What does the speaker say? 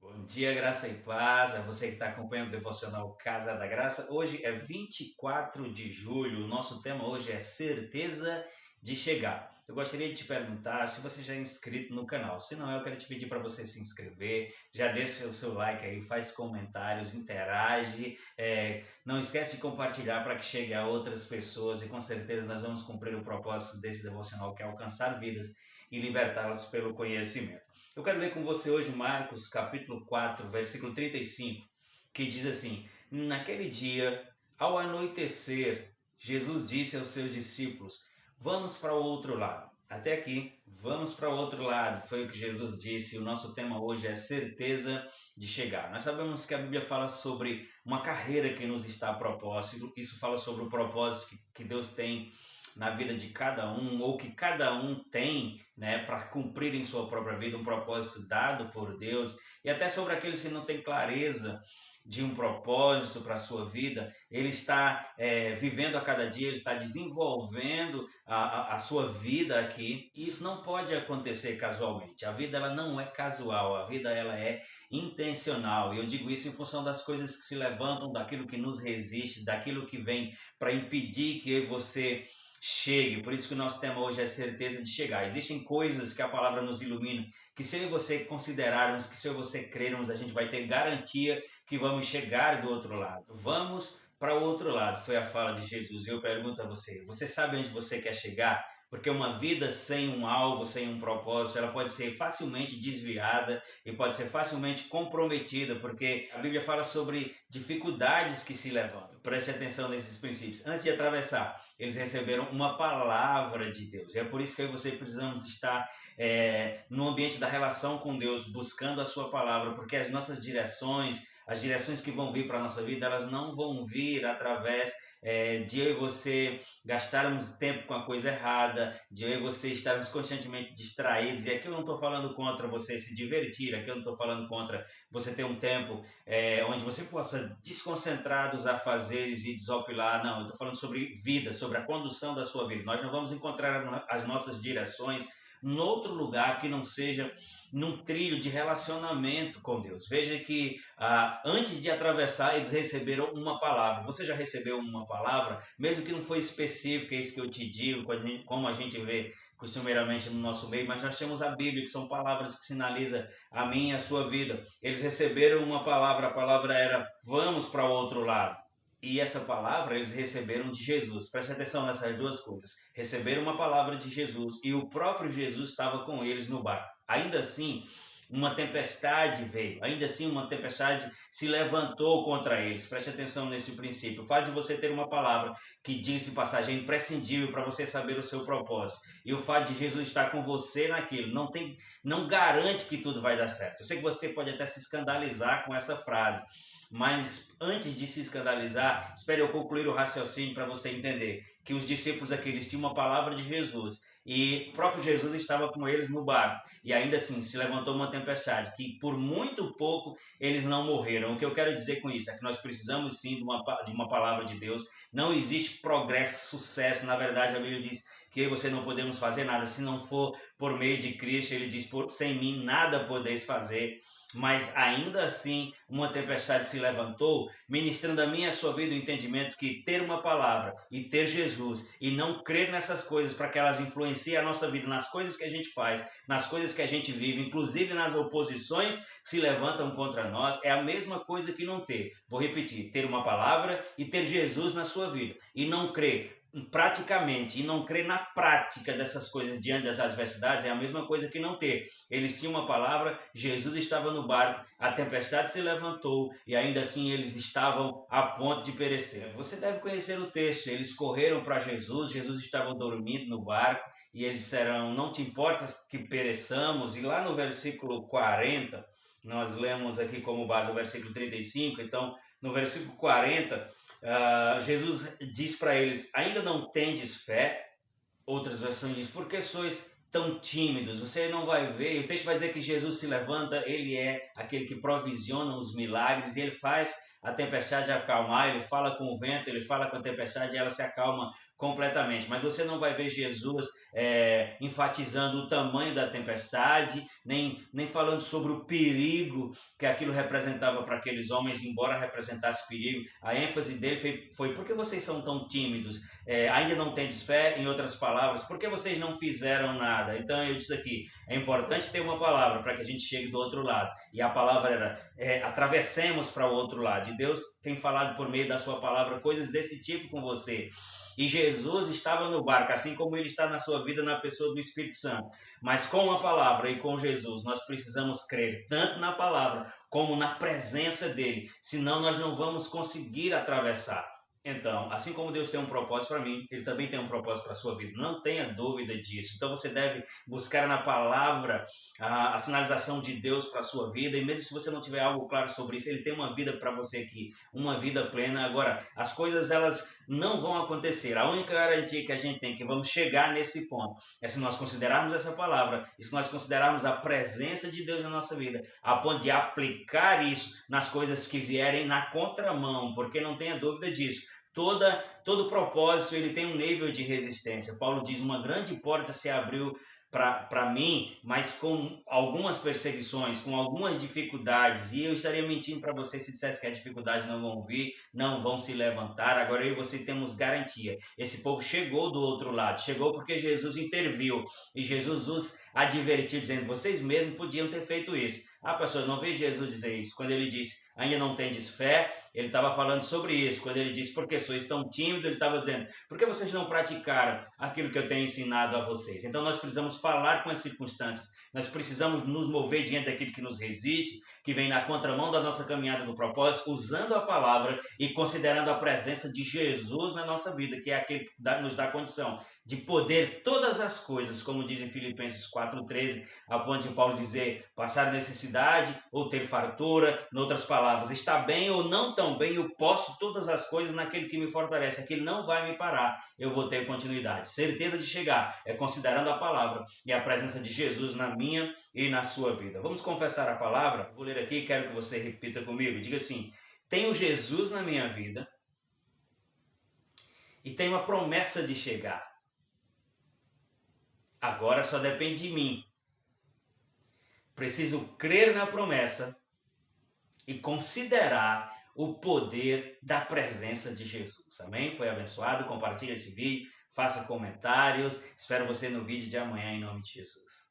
Bom dia, graça e paz a você que está acompanhando o Devocional Casa da Graça. Hoje é 24 de julho, o nosso tema hoje é certeza de chegar. Eu gostaria de te perguntar se você já é inscrito no canal. Se não, eu quero te pedir para você se inscrever, já deixa o seu like aí, faz comentários, interage, não esquece de compartilhar para que chegue a outras pessoas e com certeza nós vamos cumprir o propósito desse devocional, que é alcançar vidas e libertá-las pelo conhecimento. Eu quero ler com você hoje Marcos capítulo 4, versículo 35, que diz assim: Naquele dia, ao anoitecer, Jesus disse aos seus discípulos: Vamos para o outro lado. Até aqui, vamos para o outro lado, foi o que Jesus disse. O nosso tema hoje é certeza de chegar. Nós sabemos que a Bíblia fala sobre uma carreira que nos está a propósito. Isso fala sobre o propósito que Deus tem na vida de cada um, ou que cada um tem, né, para cumprir em sua própria vida um propósito dado por Deus, e até sobre aqueles que não têm clareza de um propósito para a sua vida. Ele está vivendo a cada dia, ele está desenvolvendo a sua vida aqui, e isso não pode acontecer casualmente. A vida ela não é casual, a vida ela é intencional, e eu digo isso em função das coisas que se levantam, daquilo que nos resiste, daquilo que vem para impedir que eu e você chegue. Por isso que o nosso tema hoje é certeza de chegar. Existem coisas que a palavra nos ilumina, que se eu e você considerarmos, que se eu e você crermos, a gente vai ter garantia que vamos chegar do outro lado. Vamos para o outro lado, foi a fala de Jesus. E eu pergunto a você, você sabe onde você quer chegar? Porque uma vida sem um alvo, sem um propósito, ela pode ser facilmente desviada e pode ser facilmente comprometida, porque a Bíblia fala sobre dificuldades que se levantam. Preste atenção nesses princípios. Antes de atravessar, eles receberam uma palavra de Deus. E é por isso que eu e você precisamos estar no ambiente da relação com Deus, buscando a sua palavra, porque as nossas direções, as direções que vão vir para a nossa vida, elas não vão vir através de eu e você gastarmos tempo com a coisa errada, de eu e você estarmos constantemente distraídos. E aqui eu não estou falando contra você se divertir, aqui eu não estou falando contra você ter um tempo onde você possa desconcentrar dos afazeres e desopilar. Não, eu estou falando sobre vida, sobre a condução da sua vida. Nós não vamos encontrar as nossas direções em outro lugar que não seja num trilho de relacionamento com Deus. Veja que antes de atravessar, eles receberam uma palavra. Você já recebeu uma palavra, mesmo que não foi específica, é isso que eu te digo, como a gente vê costumeiramente no nosso meio, mas nós temos a Bíblia, que são palavras que sinalizam a minha e a sua vida. Eles receberam uma palavra, a palavra era: vamos para o outro lado. E essa palavra eles receberam de Jesus. Preste atenção nessas duas coisas. Receberam uma palavra de Jesus e o próprio Jesus estava com eles no barco. Ainda assim, uma tempestade veio. Ainda assim, uma tempestade se levantou contra eles. Preste atenção nesse princípio. O fato de você ter uma palavra que diz de passagem é imprescindível para você saber o seu propósito. E o fato de Jesus estar com você naquilo não garante que tudo vai dar certo. Eu sei que você pode até se escandalizar com essa frase, mas antes de se escandalizar, espere eu concluir o raciocínio para você entender que os discípulos aqui eles tinham uma palavra de Jesus e o próprio Jesus estava com eles no barco, e ainda assim se levantou uma tempestade que por muito pouco eles não morreram. O que eu quero dizer com isso é que nós precisamos sim de uma palavra de Deus. Não existe progresso, sucesso. Na verdade, a Bíblia diz que eu e você não podemos fazer nada se não for por meio de Cristo. Ele diz: sem mim nada podeis fazer. Mas ainda assim uma tempestade se levantou, ministrando a mim e a sua vida o entendimento que ter uma palavra e ter Jesus e não crer nessas coisas para que elas influenciem a nossa vida, nas coisas que a gente faz, nas coisas que a gente vive, inclusive nas oposições que se levantam contra nós, é a mesma coisa que não ter. Vou repetir: ter uma palavra e ter Jesus na sua vida e não crer praticamente e não crer na prática dessas coisas diante das adversidades é a mesma coisa que não ter. Eles tinham uma palavra, Jesus estava no barco, a tempestade se levantou e ainda assim eles estavam a ponto de perecer. Você deve conhecer o texto. Eles correram para Jesus, Jesus estava dormindo no barco e eles disseram: não te importas que pereçamos? E lá no versículo 40, nós lemos aqui como base o versículo 35, então no versículo 40 Jesus diz para eles: ainda não tendes fé? Outras versões diz: por que sois tão tímidos? Você não vai ver. E o texto vai dizer que Jesus se levanta, ele é aquele que provisiona os milagres e ele faz a tempestade acalmar. Ele fala com o vento, ele fala com a tempestade e ela se acalma completamente. Mas você não vai ver Jesus enfatizando o tamanho da tempestade, nem falando sobre o perigo que aquilo representava para aqueles homens, embora representasse perigo. A ênfase dele foi por que vocês são tão tímidos? Ainda não tendes fé? Em outras palavras, por que vocês não fizeram nada? Então eu disse aqui, é importante ter uma palavra para que a gente chegue do outro lado. E a palavra era, atravessemos para o outro lado. E Deus tem falado por meio da sua palavra coisas desse tipo com você. E Jesus estava no barco, assim como ele está na sua vida na pessoa do Espírito Santo. Mas com a palavra e com Jesus, nós precisamos crer tanto na palavra como na presença dele. Senão nós não vamos conseguir atravessar. Então, assim como Deus tem um propósito para mim, Ele também tem um propósito para a sua vida. Não tenha dúvida disso. Então você deve buscar na palavra a sinalização de Deus para a sua vida. E mesmo se você não tiver algo claro sobre isso, Ele tem uma vida para você aqui, uma vida plena. Agora, as coisas elas não vão acontecer. A única garantia que a gente tem que vamos chegar nesse ponto é se nós considerarmos essa palavra e se nós considerarmos a presença de Deus na nossa vida, a ponto de aplicar isso nas coisas que vierem na contramão, porque não tenha dúvida disso. Todo propósito ele tem um nível de resistência. Paulo diz, uma grande porta se abriu para mim, mas com algumas perseguições, com algumas dificuldades, e eu estaria mentindo para você se dissesse que as dificuldades não vão vir, não vão se levantar. Agora eu e você temos garantia. Esse povo chegou do outro lado, chegou porque Jesus interviu, e Jesus os advertiu, dizendo, vocês mesmos podiam ter feito isso. Ah, pastor, não vi Jesus dizer isso. Quando ele disse, ainda não tendes fé, ele estava falando sobre isso. Quando ele disse, porque sois tão tímidos, ele estava dizendo, por que vocês não praticaram aquilo que eu tenho ensinado a vocês? Então nós precisamos falar com as circunstâncias. Nós precisamos nos mover diante daquilo que nos resiste, que vem na contramão da nossa caminhada do propósito, usando a palavra e considerando a presença de Jesus na nossa vida, que é aquele que nos dá condição de poder todas as coisas, como diz em Filipenses 4,13, a ponto de Paulo dizer, passar necessidade ou ter fartura, em outras palavras, está bem ou não tão bem, eu posso todas as coisas naquele que me fortalece, aquele não vai me parar, eu vou ter continuidade. Certeza de chegar é considerando a palavra e a presença de Jesus na minha e na sua vida. Vamos confessar a palavra? Vou ler aqui, quero que você repita comigo. Diga assim, tenho Jesus na minha vida e tenho a promessa de chegar. Agora só depende de mim. Preciso crer na promessa e considerar o poder da presença de Jesus. Amém? Foi abençoado? Compartilhe esse vídeo, faça comentários. Espero você no vídeo de amanhã em nome de Jesus.